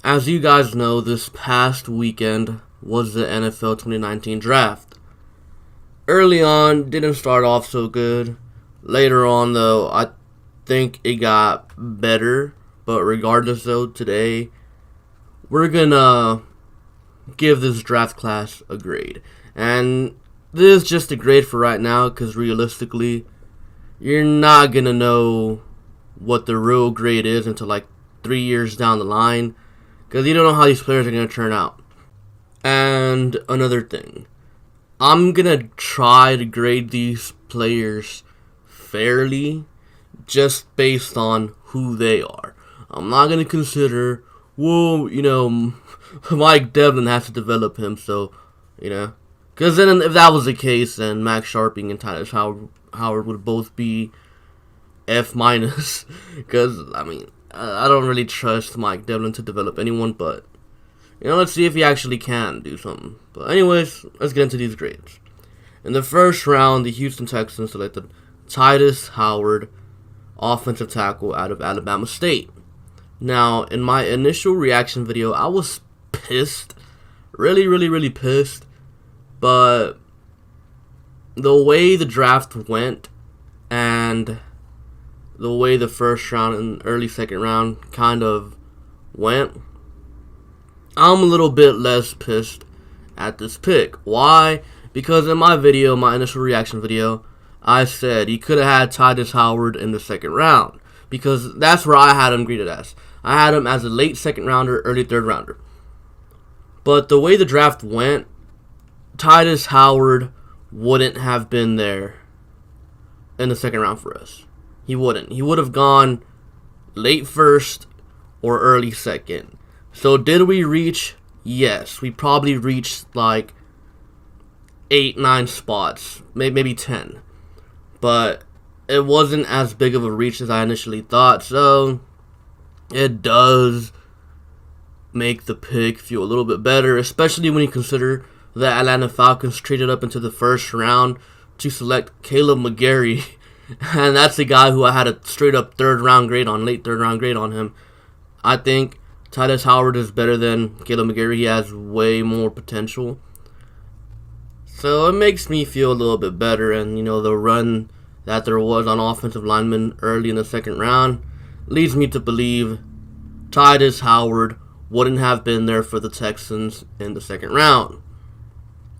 As you guys know, this past weekend was the NFL 2019 draft. Early on, didn't start off so good. Later on, though, I think it got better. But regardless, though, today, we're gonna give this draft class a grade. And this is just a grade for right now, because realistically, you're not gonna know what the real grade is until like 3 years down the line, because you don't know how these players are going to turn out. And another thing, I'm going to try to grade these players fairly just based on who they are. I'm not going to consider, Mike Devlin has to develop him, so, because then if that was the case, then Max Sharping and Tyler Howard would both be F-, because, I don't really trust Mike Devlin to develop anyone, but, let's see if he actually can do something. But anyways, let's get into these grades. In the first round, the Houston Texans selected Titus Howard, offensive tackle out of Alabama State. Now, in my initial reaction video, I was pissed. Really pissed. But the way the draft went and the way the first round and early second round kind of went, I'm a little bit less pissed at this pick. Why? Because in my video, my initial reaction video, I said you could have had Titus Howard in the second round, because that's where I had him graded as. I had him as a late second rounder, early third rounder. But the way the draft went, Titus Howard wouldn't have been there in the second round for us. He wouldn't. He would have gone late first or early second. So did we reach? Yes. We probably reached like 8, 9 spots. Maybe 10. But it wasn't as big of a reach as I initially thought. So it does make the pick feel a little bit better, especially when you consider the Atlanta Falcons traded up into the first round to select Caleb McGarry. And that's the guy who I had a straight up late third round grade on him. I think Titus Howard is better than Caleb McGarry. He has way more potential. So it makes me feel a little bit better. And, the run that there was on offensive linemen early in the second round leads me to believe Titus Howard wouldn't have been there for the Texans in the second round.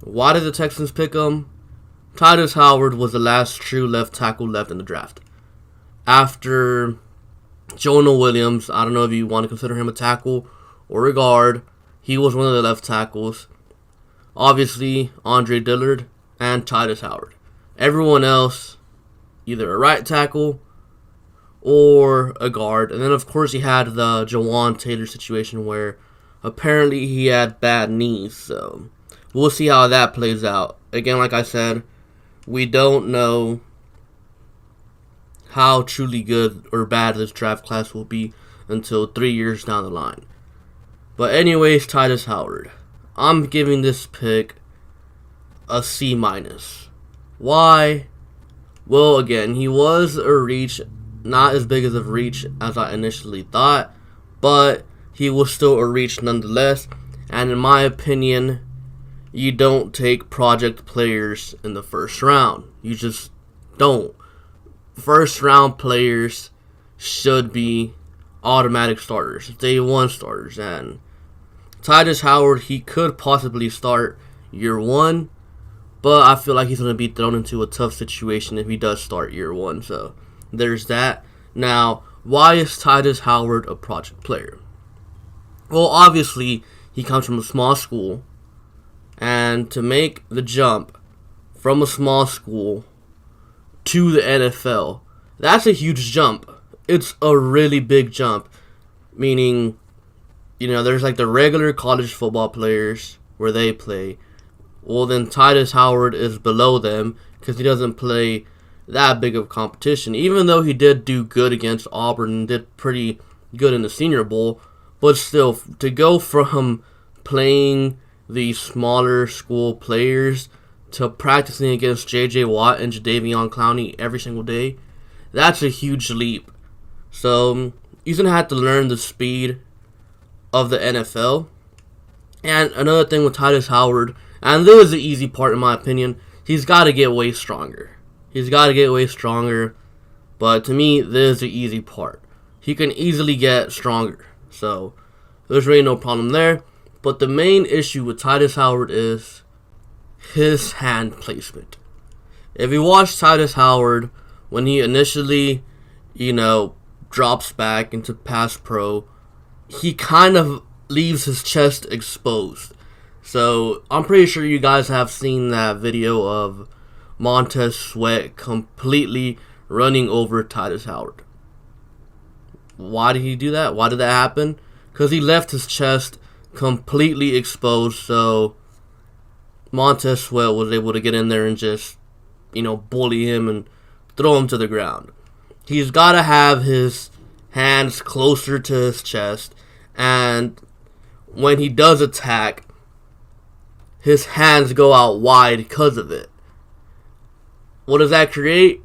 Why did the Texans pick him? Titus Howard was the last true left tackle left in the draft. After Jonah Williams, I don't know if you want to consider him a tackle or a guard, he was one of the left tackles. Obviously, Andre Dillard and Titus Howard. Everyone else, either a right tackle or a guard. And then, of course, he had the Jawan Taylor situation where apparently he had bad knees. So we'll see how that plays out. Again, like I said, we don't know how truly good or bad this draft class will be until 3 years down the line. But anyways, Titus Howard. I'm giving this pick a C-. Why? Well, again, he was a reach, not as big as a reach as I initially thought, but he was still a reach nonetheless. And in my opinion, you don't take project players in the first round. You just don't. First round players should be automatic starters, day one starters. And Titus Howard, he could possibly start year one, but I feel like he's going to be thrown into a tough situation if he does start year one. So there's that. Now, why is Titus Howard a project player? Well, obviously, he comes from a small school. And to make the jump from a small school to the NFL, that's a huge jump. It's a really big jump. Meaning, there's like the regular college football players where they play. Well, then Titus Howard is below them because he doesn't play that big of competition. Even though he did do good against Auburn and did pretty good in the Senior Bowl. But still, to go from playing the smaller school players to practicing against J.J. Watt and Jadeveon Clowney every single day, that's a huge leap. So he's going to have to learn the speed of the NFL. And another thing with Titus Howard, and this is the easy part in my opinion, he's got to get way stronger. He's got to get way stronger. But to me, this is the easy part. He can easily get stronger. So there's really no problem there. But the main issue with Titus Howard is his hand placement. If you watch Titus Howard, when he initially, drops back into pass pro, he kind of leaves his chest exposed. So I'm pretty sure you guys have seen that video of Montez Sweat completely running over Titus Howard. Why did he do that? Why did that happen? Because he left his chest completely exposed, so Montez Sweat was able to get in there and just, bully him and throw him to the ground. He's got to have his hands closer to his chest, and when he does attack, his hands go out wide because of it. What does that create?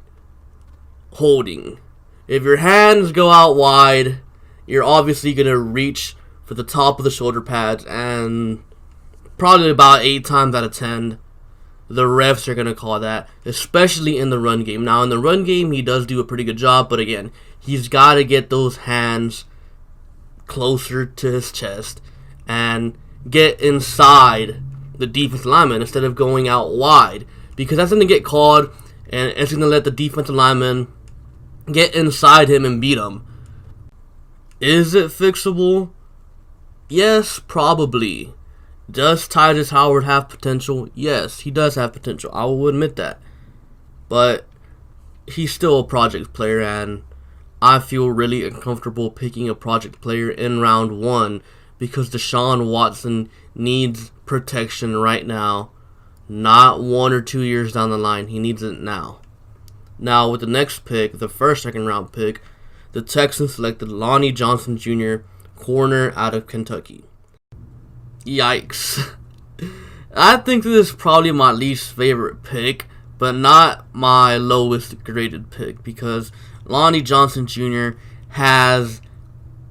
Holding. If your hands go out wide, you're obviously going to reach for the top of the shoulder pads, and probably about 8 times out of 10, the refs are going to call that, especially in the run game. Now, in the run game, he does do a pretty good job, but again, he's got to get those hands closer to his chest and get inside the defensive lineman instead of going out wide, because that's going to get called, and it's going to let the defensive lineman get inside him and beat him. Is it fixable? Yes, probably. Does Titus Howard have potential? Yes, he does have potential. I will admit that. But he's still a project player, and I feel really uncomfortable picking a project player in round 1 because Deshaun Watson needs protection right now, not 1 or 2 years down the line. He needs it now. Now, with the next pick, the first second-round pick, the Texans selected Lonnie Johnson Jr., corner out of Kentucky. Yikes. I think this is probably my least favorite pick, but not my lowest graded pick, because Lonnie Johnson Jr. has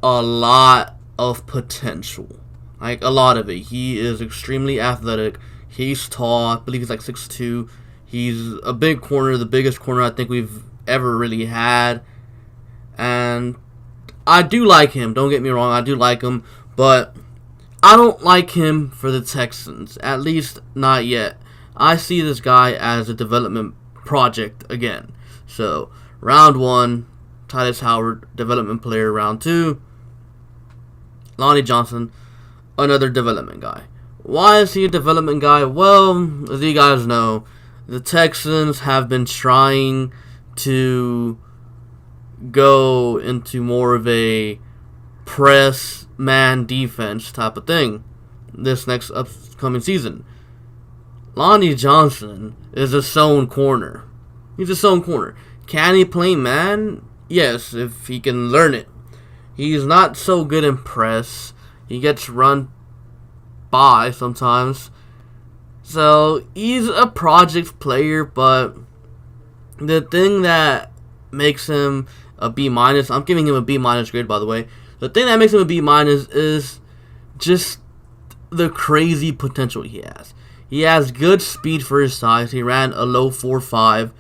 a lot of potential. Like, a lot of it. He is extremely athletic. He's tall. I believe he's like 6'2". He's a big corner, the biggest corner I think we've ever really had. And I do like him. Don't get me wrong. I do like him. But I don't like him for the Texans. At least not yet. I see this guy as a development project again. So, round 1, Titus Howard, development player. Round 2, Lonnie Johnson, another development guy. Why is he a development guy? Well, as you guys know, the Texans have been trying to go into more of a press man defense type of thing this next upcoming season. Lonnie Johnson is a zone corner. He's a zone corner. Can he play man? Yes, if he can learn it. He's not so good in press. He gets run by sometimes. So, he's a project player, but the thing that makes him a B-, I'm giving him a B- grade, by the way. The thing that makes him a B- is just the crazy potential he has. He has good speed for his size. He ran a low 4.5.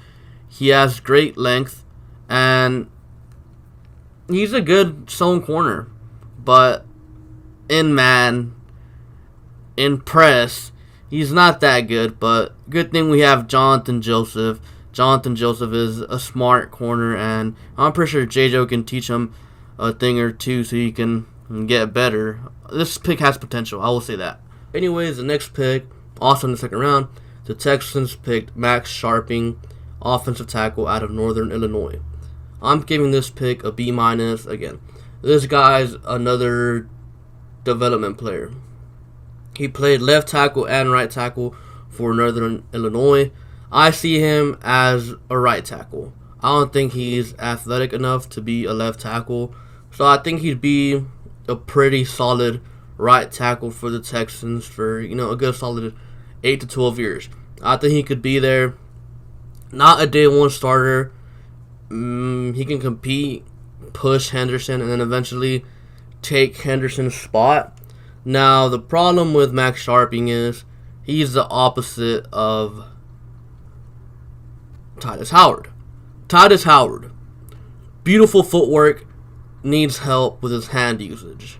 He has great length, and he's a good zone corner. But in man, in press, he's not that good, but good thing we have Jonathan Joseph. Jonathan Joseph is a smart corner, and I'm pretty sure J-Jo can teach him a thing or two so he can get better. This pick has potential, I will say that. Anyways, the next pick, also in the second round, the Texans picked Max Sharping, offensive tackle out of Northern Illinois. I'm giving this pick a B-. Again, this guy's another development player. He played left tackle and right tackle for Northern Illinois. I see him as a right tackle. I don't think he's athletic enough to be a left tackle. So I think he'd be a pretty solid right tackle for the Texans for, a good solid 8 to 12 years. I think he could be there. Not a day one starter. He can compete, push Henderson, and then eventually take Henderson's spot. Now, the problem with Max Sharping is he's the opposite of Titus Howard. Titus Howard, beautiful footwork, needs help with his hand usage.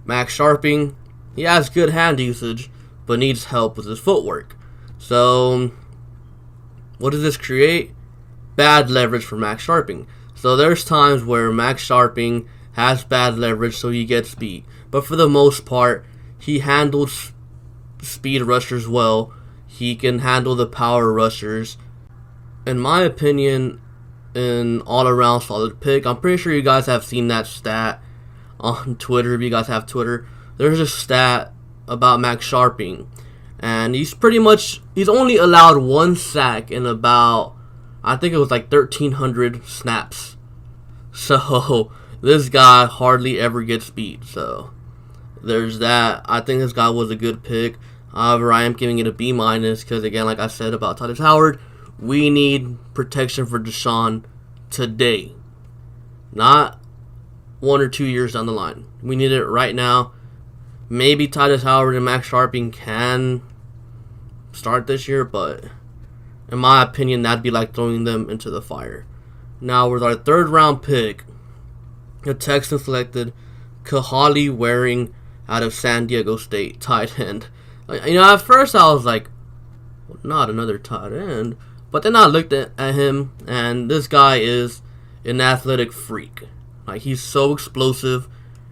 Max Sharping, he has good hand usage, but needs help with his footwork. So, what does this create? Bad leverage for Max Sharping. So there's times where Max Sharping has bad leverage, so he gets beat. But for the most part, he handles speed rushers well. He can handle the power rushers. In my opinion, an all-around solid pick. I'm pretty sure you guys have seen that stat on Twitter. If you guys have Twitter, there's a stat about Max Sharping, and he's only allowed one sack in about, I think it was like 1,300 snaps. So this guy hardly ever gets beat. So there's that. I think this guy was a good pick. However, I am giving it a B- because, again, like I said about Titus Howard, we need protection for Deshaun today, not 1 or 2 years down the line. We need it right now. Maybe Titus Howard and Max Sharping can start this year, but in my opinion, that'd be like throwing them into the fire. Now, with our 3rd round pick, the Texans selected Kahali Waring out of San Diego State, tight end. At first I was like, well, not another tight end. But then I looked at him, and this guy is an athletic freak. Like, he's so explosive.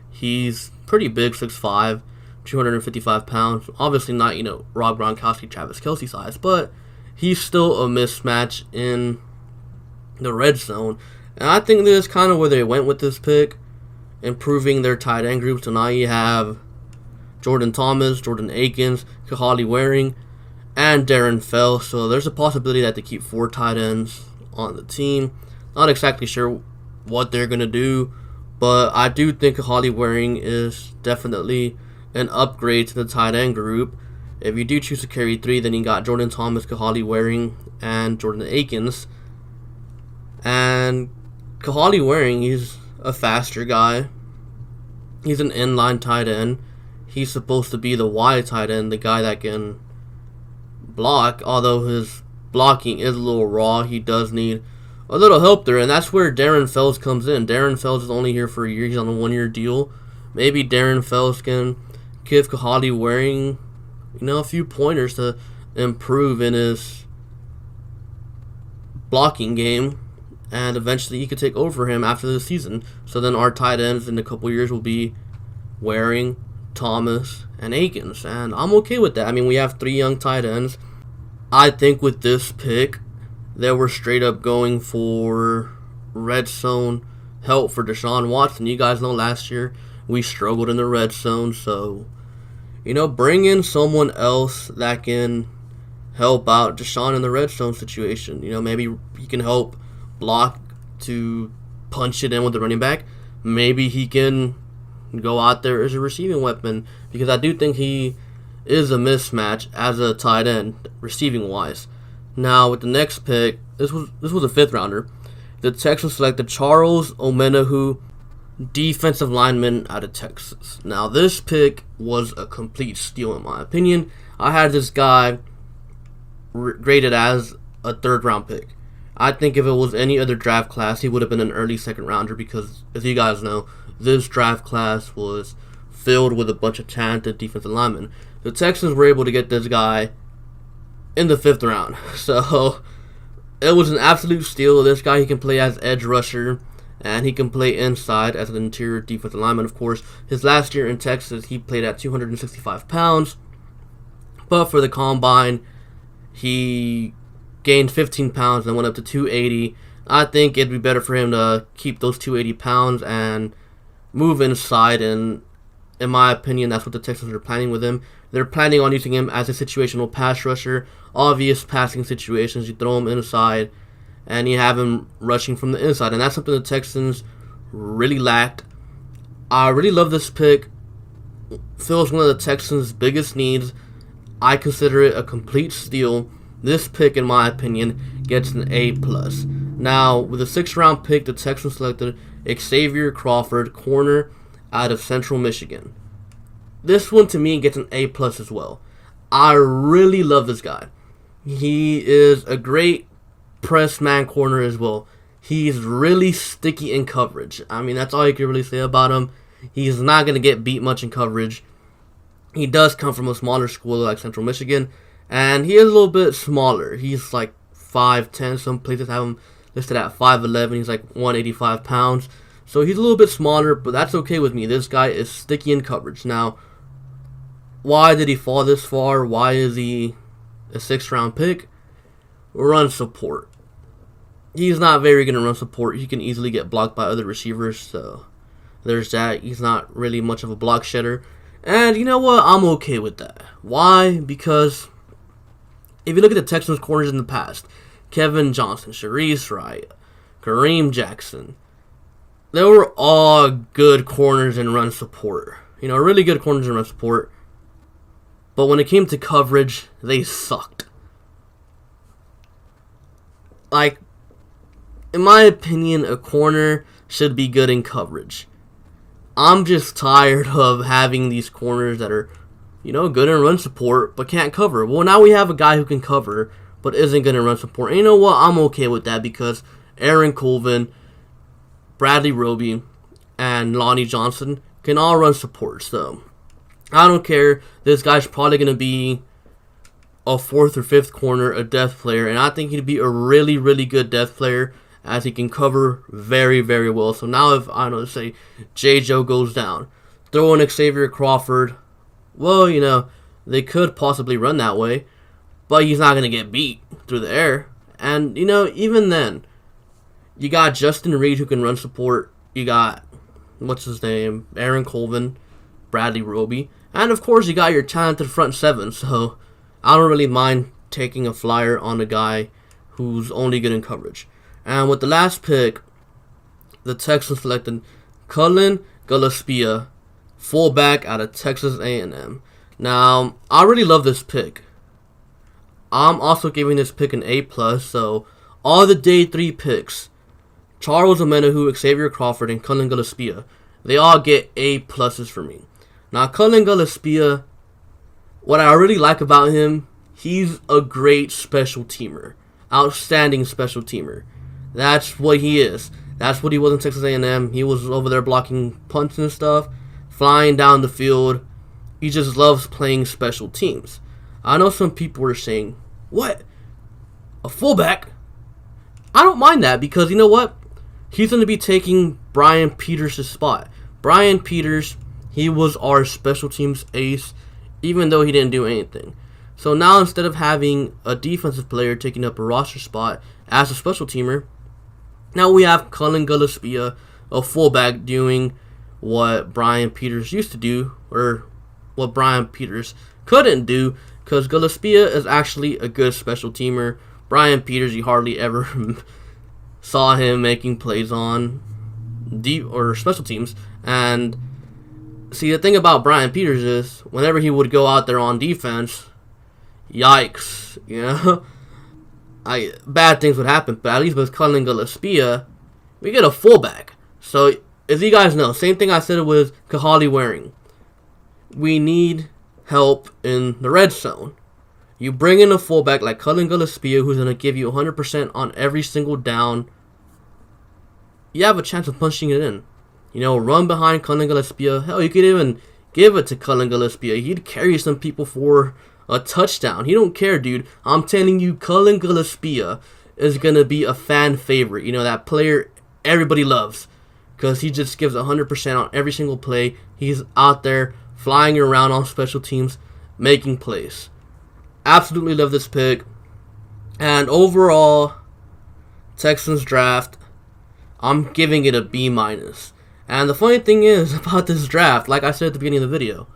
He's pretty big, 6'5", 255 pounds. Obviously not, Rob Gronkowski, Travis Kelce size, but he's still a mismatch in the red zone. And I think this is kind of where they went with this pick, improving their tight end group. So now you have Jordan Thomas, Jordan Akins, Kahali Waring, and Darren Fells. So there's a possibility that they keep 4 tight ends on the team. Not exactly sure what they're going to do, but I do think Kahali Waring is definitely an upgrade to the tight end group. If you do choose to carry 3, then you got Jordan Thomas, Kahali Waring, and Jordan Akins. And Kahali Waring, he's a faster guy. He's an inline tight end. He's supposed to be the wide tight end, the guy that can block, although his blocking is a little raw. He does need a little help there, and that's where Darren Fells comes in. Darren Fells is only here for a year. He's on a 1-year deal. Maybe Darren Fells can give Kahali Waring, a few pointers to improve in his blocking game, and eventually he could take over him after the season. So then our tight ends in a couple years will be Waring, Thomas, and Akins, and I'm okay with that. I mean, we have 3 young tight ends. I think with this pick, they were straight up going for red zone help for Deshaun Watson. You guys know last year we struggled in the red zone, so bring in someone else that can help out Deshaun in the red zone situation. Maybe he can help block to punch it in with the running back. Maybe he can go out there as a receiving weapon, because I do think he is a mismatch as a tight end receiving wise. Now with the next pick, this was a 5th rounder. The Texans selected Charles Omenihu, defensive lineman out of Texas. Now this pick was a complete steal in my opinion. I had this guy graded as a 3rd round pick. I think if it was any other draft class, he would have been an early 2nd rounder, because as you guys know, this draft class was filled with a bunch of talented defensive linemen. The Texans were able to get this guy in the 5th round. So it was an absolute steal. This guy, he can play as edge rusher, and he can play inside as an interior defensive lineman. Of course, his last year in Texas, he played at 265 pounds. But for the combine, he gained 15 pounds and went up to 280. I think it'd be better for him to keep those 280 pounds and move inside, and in my opinion, that's what the Texans are planning with him. They're planning on using him as a situational pass rusher. Obvious passing situations, you throw him inside, and you have him rushing from the inside, and that's something the Texans really lacked. I really love this pick. Fills one of the Texans' biggest needs. I consider it a complete steal. This pick, in my opinion, gets an A+. Now, with the 6th round pick, the Texans selected Xavier Crawford, corner out of Central Michigan. This one to me gets an A+ as well. I really love this guy. He is a great press man corner as well. He's really sticky in coverage. I mean, that's all you can really say about him. He's not going to get beat much in coverage. He does come from a smaller school like Central Michigan, and he is a little bit smaller. He's like 5'10". Some places have him listed at 5'11". He's like 185 pounds. So he's a little bit smaller, but that's okay with me. This guy is sticky in coverage. Now, why did he fall this far? Why is he a 6th round pick? Run support. He's not very good at run support. He can easily get blocked by other receivers, so there's that. He's not really much of a block shedder. And you know what? I'm okay with that. Why? Because if you look at the Texans corners in the past, Kevin Johnson, Sharice Wright, Kareem Jackson, they were all good corners in run support. Really good corners in run support. But when it came to coverage, they sucked. Like, in my opinion, a corner should be good in coverage. I'm just tired of having these corners that are, good in run support, but can't cover. Well, now we have a guy who can cover, but isn't good in run support. And you know what? I'm okay with that because Aaron Colvin, Bradley Roby, and Lonnie Johnson can all run support. So, I don't care. This guy's probably going to be a 4th or 5th corner, a depth player, and I think he'd be a really, really good depth player as he can cover very, very well. So now if, I don't know, say J. Joe goes down, throw in Xavier Crawford, well, they could possibly run that way, but he's not going to get beat through the air. And, even then, you got Justin Reed who can run support. You got, Aaron Colvin, Bradley Roby, and of course you got your talented front 7, so I don't really mind taking a flyer on a guy who's only good in coverage. And with the last pick, the Texans selected Cullen Gillespie, fullback out of Texas A&M. Now, I really love this pick. I'm also giving this pick an A+, so all the day 3 picks, Charles Omenihu, Xavier Crawford, and Cullen Gillespie, they all get A+ for me. Now, Cullen Gillespie, what I really like about him, he's a great special teamer. Outstanding special teamer. That's what he is. That's what he was in Texas A&M. He was over there blocking punts and stuff, flying down the field. He just loves playing special teams. I know some people were saying, what? A fullback? I don't mind that because you know what? He's going to be taking Brian Peters' spot. Brian Peters, he was our special teams ace, even though he didn't do anything. So now instead of having a defensive player taking up a roster spot as a special teamer, now we have Cullen Gillespie, a fullback, doing what Brian Peters used to do, or what Brian Peters couldn't do, because Gillespie is actually a good special teamer. Brian Peters, you hardly ever saw him making plays on deep or special teams. And see, the thing about Brian Peters is whenever he would go out there on defense, yikes, bad things would happen. But at least with Cullen Gillespie, we get a fullback. So as you guys know, same thing I said with Kahali Waring. We need help in the red zone. You bring in a fullback like Cullen Gillespie, who's going to give you 100% on every single down. You have a chance of punching it in. Run behind Cullen Gillespie. Hell, you could even give it to Cullen Gillespie. He'd carry some people for a touchdown. He don't care, dude. I'm telling you, Cullen Gillespie is going to be a fan favorite. That player everybody loves because he just gives 100% on every single play. He's out there flying around on special teams, making plays. Absolutely love this pick. And overall, Texans draft, I'm giving it a B-. And the funny thing is about this draft, like I said at the beginning of the video,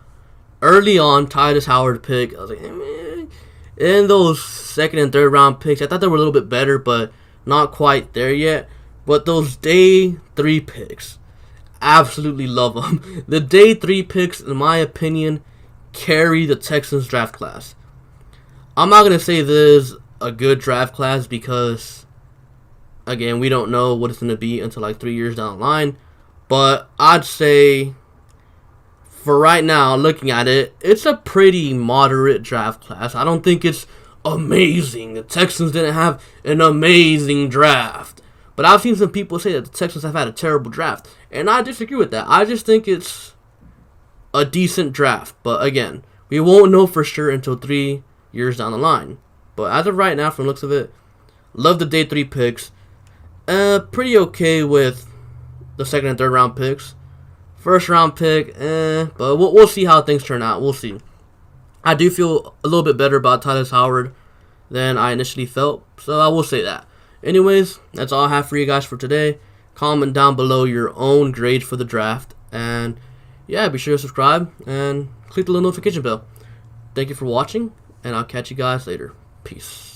early on, Titus Howard pick, I was like, man. In those 2nd and 3rd round picks, I thought they were a little bit better, but not quite there yet. But those day 3 picks, absolutely love them. The day 3 picks, in my opinion, carry the Texans draft class. I'm not going to say this is a good draft class because, again, we don't know what it's going to be until like 3 years down the line. But I'd say for right now, looking at it, it's a pretty moderate draft class. I don't think it's amazing. The Texans didn't have an amazing draft. But I've seen some people say that the Texans have had a terrible draft. And I disagree with that. I just think it's a decent draft. But again, we won't know for sure until 3 years down the line. But as of right now, from the looks of it, love the day 3 picks. Pretty okay with the second and third round picks. First round pick, but we'll see how things turn out. We'll see. I do feel a little bit better about Tyler Howard than I initially felt, so I will say that. Anyways, that's all I have for you guys for today. Comment down below your own grades for the draft, and yeah, be sure to subscribe and click the little notification bell. Thank you for watching, and I'll catch you guys later. Peace.